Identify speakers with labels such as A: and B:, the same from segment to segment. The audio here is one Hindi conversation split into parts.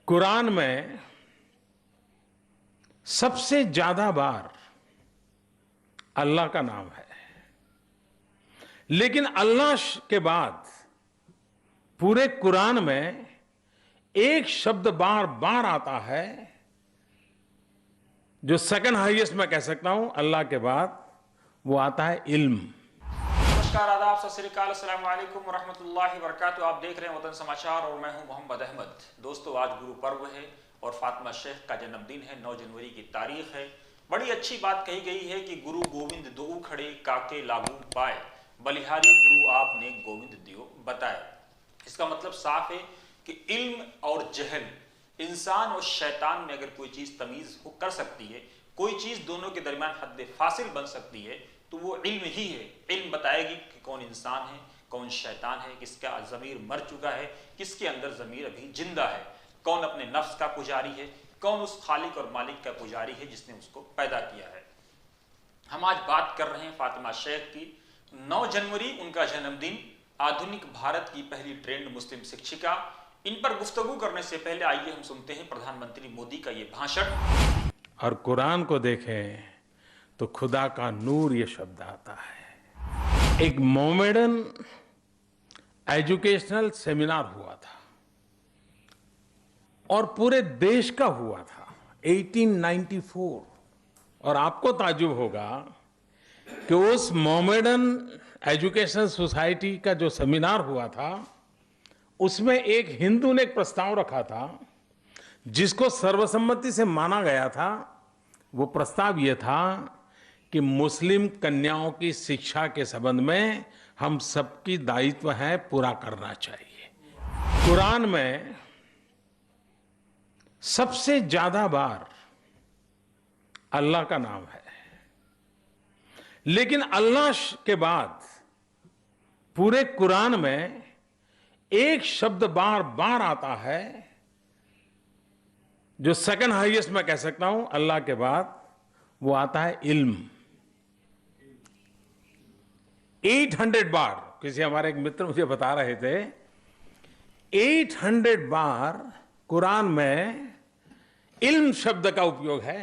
A: कुरान में सबसे ज्यादा बार अल्लाह का नाम है, लेकिन अल्लाह के बाद पूरे कुरान में एक शब्द बार बार आता है जो सेकंड हाईएस्ट मैं कह सकता हूं अल्लाह के बाद, वो आता है इल्म।
B: नमस्कार, आदाब, सत श्री अकाल, अस्सलाम वालेकुम वरहमतुल्लाहि वबरकातुहू। आप देख रहे हैं वतन समाचार और मैं हूं मोहम्मद अहमद। दोस्तों, आज गुरु पर्व है और फातिमा शेख का जन्मदिन है। 9 जनवरी की तारीख है। बड़ी अच्छी बात कही गई है कि गुरु गोविंद दो खड़े काके लागू पाए, बलिहारी गुरु आपने गोविंद दियो बताए। इसका मतलब साफ है कि इल्म और जहल, इंसान और शैतान में अगर कोई चीज तमीज कर सकती है, कोई चीज दोनों के दरमियान हद फासिल बन सकती है, तो वो इल्म ही है। इल्म बताएगी कि कौन इंसान है, कौन शैतान है, किसका ज़मीर मर चुका है, किसके अंदर ज़मीर अभी जिंदा है, कौन अपने नफ्स का पुजारी है, कौन उस खालिक और मालिक का पुजारी है जिसने उसको पैदा किया है। हम आज बात कर रहे हैं फातिमा शेख की। 9 जनवरी उनका जन्मदिन। आधुनिक भारत की पहली ट्रेंड मुस्लिम शिक्षिका। इन पर गुफ्तगू करने से पहले आइए हम सुनते हैं प्रधानमंत्री मोदी का ये भाषण।
A: और कुरान को देखें तो खुदा का नूर ये शब्द आता है। एक मोमेडन एजुकेशनल सेमिनार हुआ था और पूरे देश का हुआ था 1894। और आपको ताज्जुब होगा कि उस मोमेडन एजुकेशनल सोसाइटी का जो सेमिनार हुआ था, उसमें एक हिंदू ने एक प्रस्ताव रखा था जिसको सर्वसम्मति से माना गया था। वो प्रस्ताव ये था कि मुस्लिम कन्याओं की शिक्षा के संबंध में हम सबकी दायित्व है पूरा करना चाहिए। कुरान में सबसे ज्यादा बार अल्लाह का नाम है, लेकिन अल्लाह के बाद पूरे कुरान में एक शब्द बार बार आता है जो सेकंड हाईएस्ट मैं कह सकता हूं अल्लाह के बाद, वो आता है इल्म। 800 बार, किसी हमारे एक मित्र मुझे बता रहे थे, 800 बार कुरान में इल्म शब्द का उपयोग है।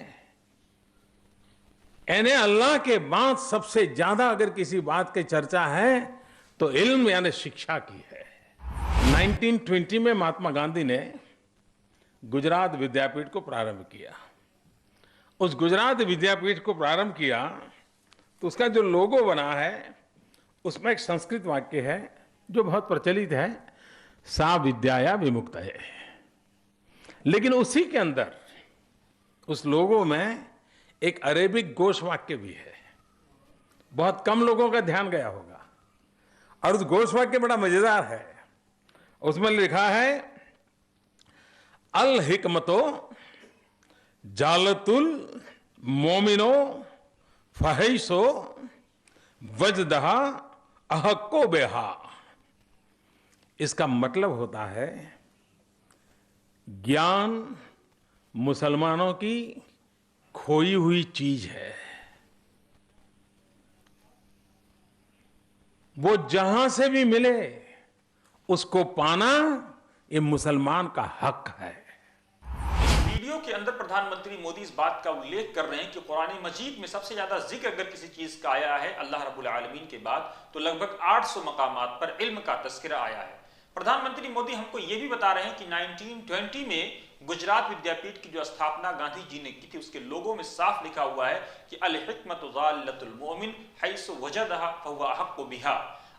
A: यानी अल्लाह के बाद सबसे ज्यादा अगर किसी बात की चर्चा है तो इल्म यानी शिक्षा की है। 1920 में महात्मा गांधी ने गुजरात विद्यापीठ को प्रारंभ किया। उस गुजरात विद्यापीठ को प्रारंभ किया तो उसका जो लोगो बना है उसमें एक संस्कृत वाक्य है जो बहुत प्रचलित है, सा विद्याया विमुक्तये। लेकिन उसी के अंदर उस लोगो में एक अरेबिक घोष वाक्य भी है। बहुत कम लोगों का ध्यान गया होगा और उस घोष वाक्य बड़ा मजेदार है। उसमें लिखा है, अल हिकमतो जालतुल मोमिनो फहैसो वजदहा अहक्को बेहा। इसका मतलब होता है ज्ञान मुसलमानों की खोई हुई चीज है, वो जहां से भी मिले उसको पाना ये मुसलमान का हक है।
B: वीडियो के अंदर प्रधानमंत्री मोदी इस बात का उल्लेख कर रहे हैं कि कुरान मजीद में सबसे ज्यादा जिक्र अगर किसी चीज का आया है अल्लाह रब्बुल आलमीन के बाद, तो लगभग 800 मकामात पर इल्म का तस्करा आया है। प्रधानमंत्री मोदी हमको यह भी बता रहे हैं कि 1920 में गुजरात विद्यापीठ की जो स्थापना गांधी जी ने की थी, उसके लोगों में साफ लिखा हुआ है कि अल हिकमतु ज़ालतुल मोमिन हैसु वजदहा फहुवा अहक्कु बिहा।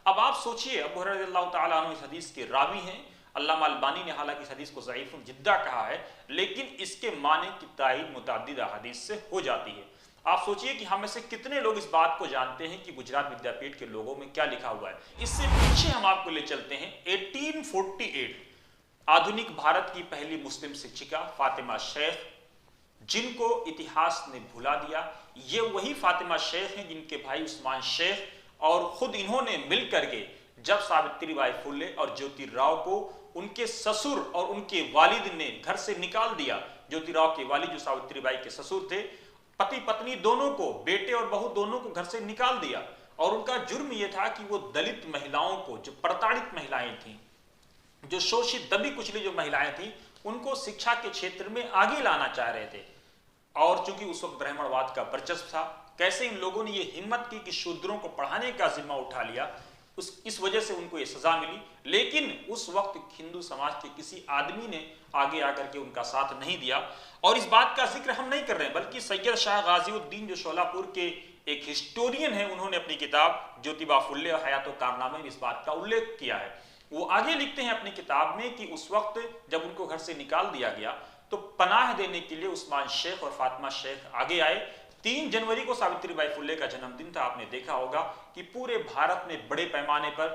B: अब आप सोचिए, अबू हुरैरा रज़ियल्लाहु ताला अन्हु इस हदीस के रावी हैं। अल्लामा अलबानी ने हालांकि इस हदीस को ज़ईफ़ुन जिद्दा कहा है, लेकिन इसके माने की तायीद मुतअद्दिद हदीस से हो जाती है। आप सोचिए कि हम में से कितने लोग इस बात को जानते हैं कि गुजरात विद्यापीठ के लोगों में क्या लिखा हुआ है। इससे पीछे हम आपको ले चलते हैं 1848। आधुनिक भारत की पहली मुस्लिम शिक्षिका फातिमा शेख, जिनको इतिहास ने भुला दिया। ये वही फातिमा शेख हैं जिनके भाई उस्मान शेख और खुद इन्होंने मिल करके जब सावित्रीबाई फुले और ज्योतिराव को उनके ससुर और उनके वालिद ने घर से निकाल दिया। ज्योतिराव के वालिद जो सावित्रीबाई के ससुर थे, पति पत्नी दोनों को, बेटे और बहू दोनों को घर से निकाल दिया। और उनका जुर्म यह था कि वो दलित महिलाओं को, जो प्रताड़ित महिलाएं थीं, जो शोषित दबी कुचली जो महिलाएं थीं, उनको शिक्षा के क्षेत्र में आगे लाना चाह रहे थे। और चूंकि उस वक्त ब्राह्मणवाद का वर्चस्व था, कैसे इन लोगों ने ये हिम्मत की कि शूद्रों को पढ़ाने का जिम्मा उठा लिया, इस वजह से उनको ये सजा मिली। लेकिन उस वक्त हिंदू समाज के किसी आदमी ने आगे आकर के उनका साथ नहीं दिया। और इस बात का जिक्र हम नहीं कर रहे हैं, बल्कि सैयद शाह गाजिउद्दीन जो शोलापुर के एक हिस्टोरियन है, उन्होंने अपनी किताब ज्योतिबा फुल्ले और हयात कारनामे में इस बात का उल्लेख किया है। वो आगे लिखते हैं अपनी किताब में कि उस वक्त जब उनको घर से निकाल दिया गया तो पनाह देने के लिए उस्मान शेख और फातिमा शेख आगे आए। 3 जनवरी को सावित्रीबाई फुल्ले का जन्मदिन था। आपने देखा होगा कि पूरे भारत में बड़े पैमाने पर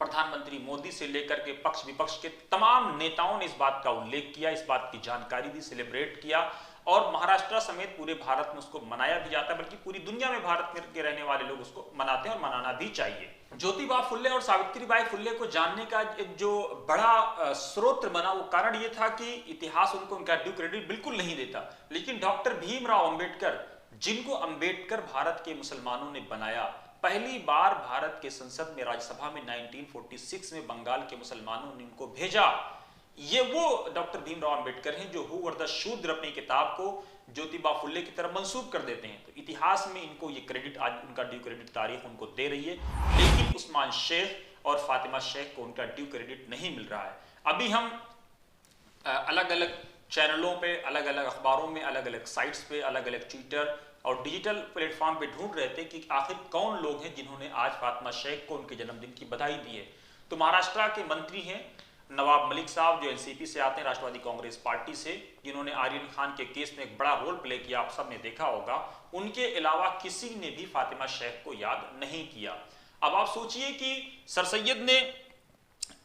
B: प्रधानमंत्री मोदी से लेकर के पक्ष विपक्ष के तमाम नेताओं ने इस बात का उल्लेख किया, इस बात की जानकारी दी, सेलिब्रेट किया। और महाराष्ट्र समेत पूरे भारत में उसको मनाया भी जाता है, बल्कि पूरी दुनिया में भारत में के रहने वाले लोग उसको मनाते हैं और मनाना भी चाहिए। ज्योतिबा फुल्ले और सावित्रीबाई फुल्ले को जानने का एक जो बड़ा स्रोत बना, वो कारण ये था कि इतिहास उनको उनका ड्यू क्रेडिट बिल्कुल नहीं देता। लेकिन डॉक्टर भीमराव अंबेडकर, जिनको अंबेडकर भारत के मुसलमानों ने बनाया, पहली बार भारत के संसद में, राज्यसभा में 1946 में बंगाल के मुसलमानों ने उनको भेजा। ये वो डॉक्टर भीमराव अंबेडकर हैं जो हु वर द शूद्र अपनी किताब को ज्योतिबा फुल्ले की तरफ मंसूब कर देते हैं। तो इतिहास में इनको ये क्रेडिट, आज उनका ड्यू क्रेडिट तारीख उनको दे रही है। लेकिन उस्मान शेख और फातिमा शेख को उनका ड्यू क्रेडिट नहीं मिल रहा है। अभी हम अलग अलग चैनलों पे, अलग अलग अखबारों में, अलग अलग साइट्स पे, अलग अलग ट्विटर और डिजिटल प्लेटफॉर्म पे ढूंढ रहे थे कि आखिर कौन लोग हैं जिन्होंने आज फातिमा शेख को उनके जन्मदिन की बधाई दी है। तो महाराष्ट्र के मंत्री हैं नवाब मलिक साहब, जो एनसीपी से आते हैं, राष्ट्रवादी कांग्रेस पार्टी से, जिन्होंने आर्यन खान के केस में एक बड़ा रोल प्ले किया, आप सब ने देखा होगा। उनके अलावा किसी ने भी फातिमा शेख को याद नहीं किया। अब आप सोचिए कि सर सैयद ने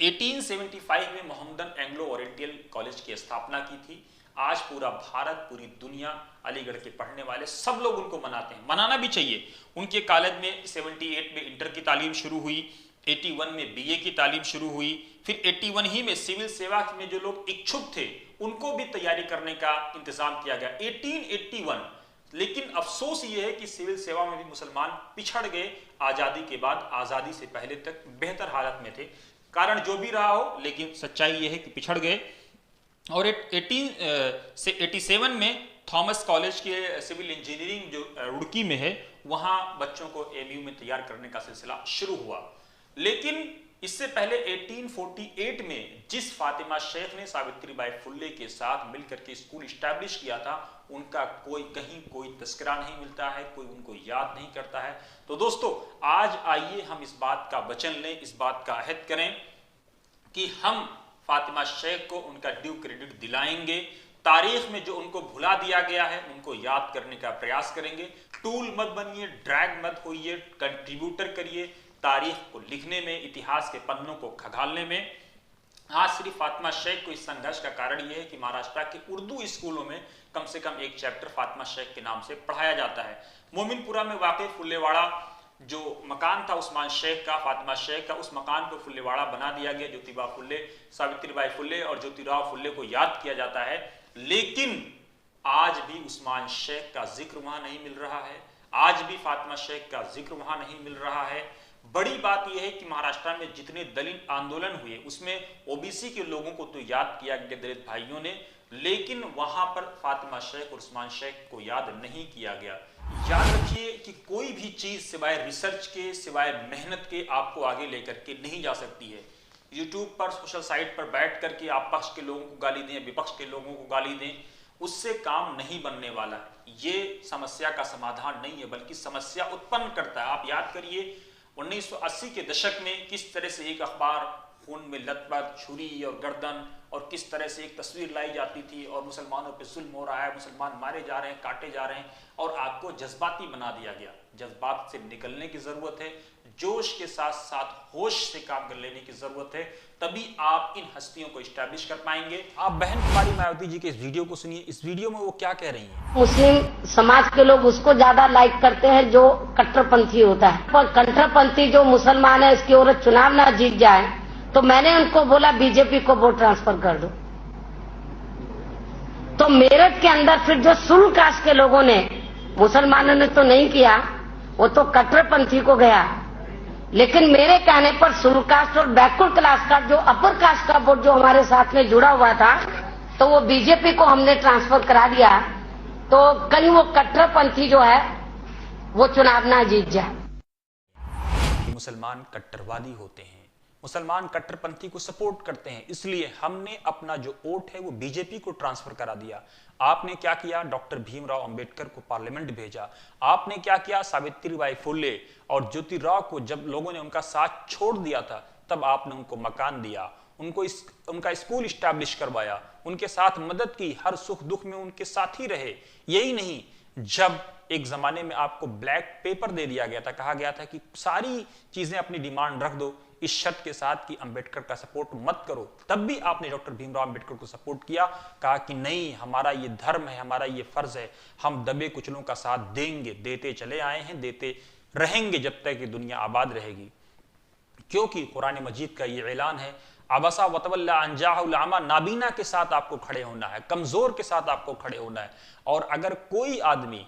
B: 1875 में मोहम्मदन एंग्लो ओरिएंटल कॉलेज की स्थापना की थी। आज पूरा भारत, पूरी दुनिया, अलीगढ़ के पढ़ने वाले सब लोग उनको मनाते हैं, मनाना भी चाहिए। उनके कॉलेज में 78 में इंटर की तालीम शुरू हुई, 81 में बीए की तालीम शुरू हुई, फिर 81 ही में सिविल सेवा में जो लोग इच्छुक थे उनको भी तैयारी करने का इंतजाम किया गया 1881। लेकिन अफसोस ये है कि सिविल सेवा में भी मुसलमान पिछड़ गए। आजादी के बाद, आजादी से पहले तक बेहतर हालत में थे। कारण जो भी रहा हो, लेकिन सच्चाई ये है कि पिछड़ गए। और 87 में थॉमस कॉलेज के सिविल इंजीनियरिंग जो रुड़की में है, वहां बच्चों को एमयू में तैयार करने का सिलसिला शुरू हुआ। लेकिन इससे पहले 1848 में जिस फातिमा शेख ने सावित्रीबाई फुल्ले के साथ मिलकर के स्कूल इस्टेब्लिश किया था, उनका कहीं कोई तस्करा नहीं मिलता है, कोई उनको याद नहीं करता है। तो दोस्तों, आज आइए हम इस बात का वचन लें, इस बात का अहद करें कि हम फातिमा शेख को उनका ड्यू क्रेडिट दिलाएंगे। तारीख में जो उनको भुला दिया गया है, उनको याद करने का प्रयास करेंगे। टूल मत बनिए, ड्रैग मत होइए, कंट्रीब्यूटर करिए तारीख को लिखने में, इतिहास के पन्नों को खंगालने में। आज सिर्फ फातिमा शेख को इस संघर्ष का कारण यह है कि महाराष्ट्र के उर्दू स्कूलों में कम से कम एक चैप्टर फातिमा शेख के नाम से पढ़ाया जाता है। मोमिनपुरा में वाकई फुल्लेवाड़ा जो मकान था उस्मान शेख का, फातिमा शेख का, उस मकान को फुल्लेवाड़ा बना दिया गया। ज्योतिबा फुल्ले, सावित्रीबाई फुल्ले और ज्योतिराव फुल्ले को याद किया जाता है। लेकिन आज भी उस्मान शेख का जिक्र वहां नहीं मिल रहा है, आज भी फातिमा शेख का जिक्र वहां नहीं मिल रहा है। बड़ी बात यह है कि महाराष्ट्र में जितने दलित आंदोलन हुए उसमें ओबीसी के लोगों को तो याद किया गया, दलित भाइयों ने, लेकिन वहां पर फातिमा शेख और उस्मान शेख को याद नहीं किया गया। याद रखिए कि कोई भी चीज सिवाय रिसर्च के, सिवाय मेहनत के आपको आगे लेकर के नहीं जा सकती है। यूट्यूब पर, सोशल साइट पर बैठ करके आप पक्ष के लोगों को गाली दें, विपक्ष के लोगों को गाली दें, उससे काम नहीं बनने वाला है। ये समस्या का समाधान नहीं है, बल्कि समस्या उत्पन्न करता है। आप याद करिए 1980 के दशक में किस तरह से एक अखबार खून में लथपथ, छुरी और गर्दन, और किस तरह से एक तस्वीर लाई जाती थी और मुसलमानों पे जुल्म हो रहा है, मुसलमान मारे जा रहे हैं, काटे जा रहे हैं, और आपको जज्बाती बना दिया गया। जज्बात से निकलने की जरूरत है, जोश के साथ साथ होश से काम कर लेने की जरूरत है, तभी आप इन हस्तियों को इस्टेब्लिश कर पाएंगे। आप बहन कुमारी मायावती जी के इस वीडियो को सुनिए। इस वीडियो में वो क्या कह रही हैं।
C: मुस्लिम समाज के लोग उसको ज्यादा लाइक करते हैं जो कट्टरपंथी होता है, पर कट्टरपंथी जो मुसलमान है इसकी औरत चुनाव ना जीत जाए तो मैंने उनको बोला बीजेपी को वोट ट्रांसफर कर दो। तो मेरठ के अंदर फिर जो सुल कास्ट के लोगों ने, मुसलमानों ने तो नहीं किया, वो तो कट्टरपंथी को गया। लेकिन मेरे कहने पर शेड्यूल कास्ट और बैकवर्ड क्लास का जो अपर कास्ट का वोट जो हमारे साथ में जुड़ा हुआ था, तो वो बीजेपी को हमने ट्रांसफर करा दिया, तो कहीं वो कट्टरपंथी जो है वो चुनाव ना जीत जाए।
B: मुसलमान कट्टरवादी होते हैं, मुसलमान कट्टरपंथी को सपोर्ट करते हैं, इसलिए हमने अपना जो वोट है वो बीजेपी को ट्रांसफर करा दिया। आपने क्या किया? डॉक्टर भीमराव अंबेडकर को पार्लियामेंट भेजा। आपने क्या किया? सावित्रीबाई फुले और ज्योतिराव को जब लोगों ने उनका साथ छोड़ दिया था, तब आपने उनको मकान दिया, उनका स्कूल स्टैब्लिश करवाया, उनके साथ मदद की, हर सुख दुख में उनके साथ ही रहे। यही नहीं, जब एक जमाने में आपको ब्लैक पेपर दे दिया गया था, कहा गया था कि सारी चीजें अपनी डिमांड रख दो इस शर्त के साथ कि अंबेडकर का सपोर्ट मत करो, तब भी आपने डॉक्टर भीमराव अंबेडकर को सपोर्ट किया, कहा कि नहीं, हमारा ये धर्म है, हमारा ये फर्ज है, हम दबे कुचलों का साथ देंगे, देते चले आए हैं, देते रहेंगे जब तक कि दुनिया आबाद रहेगी। क्योंकि कुरान मजीद का ये ऐलान है, अबसा वतवल्ला अन जाअहुल अमा, नाबीना के साथ आपको खड़े होना है, कमजोर के साथ आपको खड़े होना है। और अगर कोई आदमी,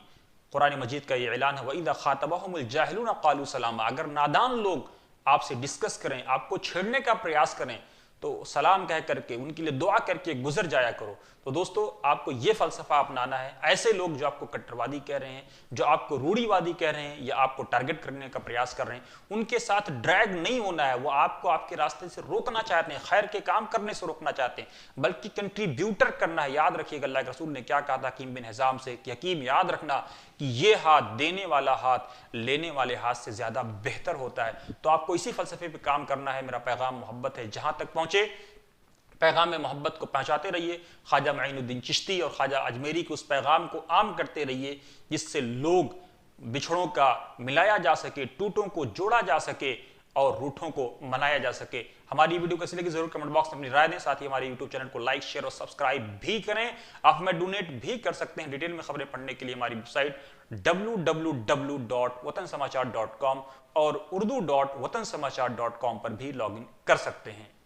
B: कुरान मजीद का ये ऐलान है, वइदा खातबहुमुल जाहिलून क़ालू सलामा, अगर नादान लोग आपसे डिस्कस करें, आपको छेड़ने का प्रयास करें, तो सलाम कह करके, उनके लिए दुआ करके गुजर जाया करो। तो दोस्तों, आपको यह फलसफा अपनाना है। ऐसे लोग जो आपको कट्टरवादी कह रहे हैं, जो आपको रूढ़िवादी कह रहे हैं या आपको टारगेट करने का प्रयास कर रहे हैं, उनके साथ ड्रैग नहीं होना है। वो आपको आपके रास्ते से रोकना चाहते हैं, खैर के काम करने से रोकना चाहते हैं, बल्कि कंट्रीब्यूटर करना है। याद रखिएगा, अल्लाह के रसूल ने क्या कहा था हकीम बिन हिजाम से कि हकीम, याद रखना कि ये हाथ देने वाला हाथ लेने वाले हाथ से ज्यादा बेहतर होता है। तो आपको इसी फलसफे पे काम करना है। मेरा पैगाम मोहब्बत है, जहां तक पहुंचे पैगाम में मोहब्बत को पहुंचाते रहिए। ख्वाजा मुईनुद्दीन चिश्ती और ख्वाजा अजमेरी के उस पैगाम को आम करते रहिए, जिससे लोग बिछड़ों का मिलाया जा सके, टूटों को जोड़ा जा सके और रूठों को मनाया जा सके। हमारी वीडियो कैसी लगी जरूर कमेंट बॉक्स में अपनी राय दें। साथ ही हमारे यूट्यूब चैनल को लाइक, शेयर और सब्सक्राइब भी करें। आप हमें डोनेट भी कर सकते हैं। डिटेल में खबरें पढ़ने के लिए हमारी वेबसाइट www.watansamaachar.com और urdu.watansamaachar.com पर भी लॉगिन कर सकते हैं।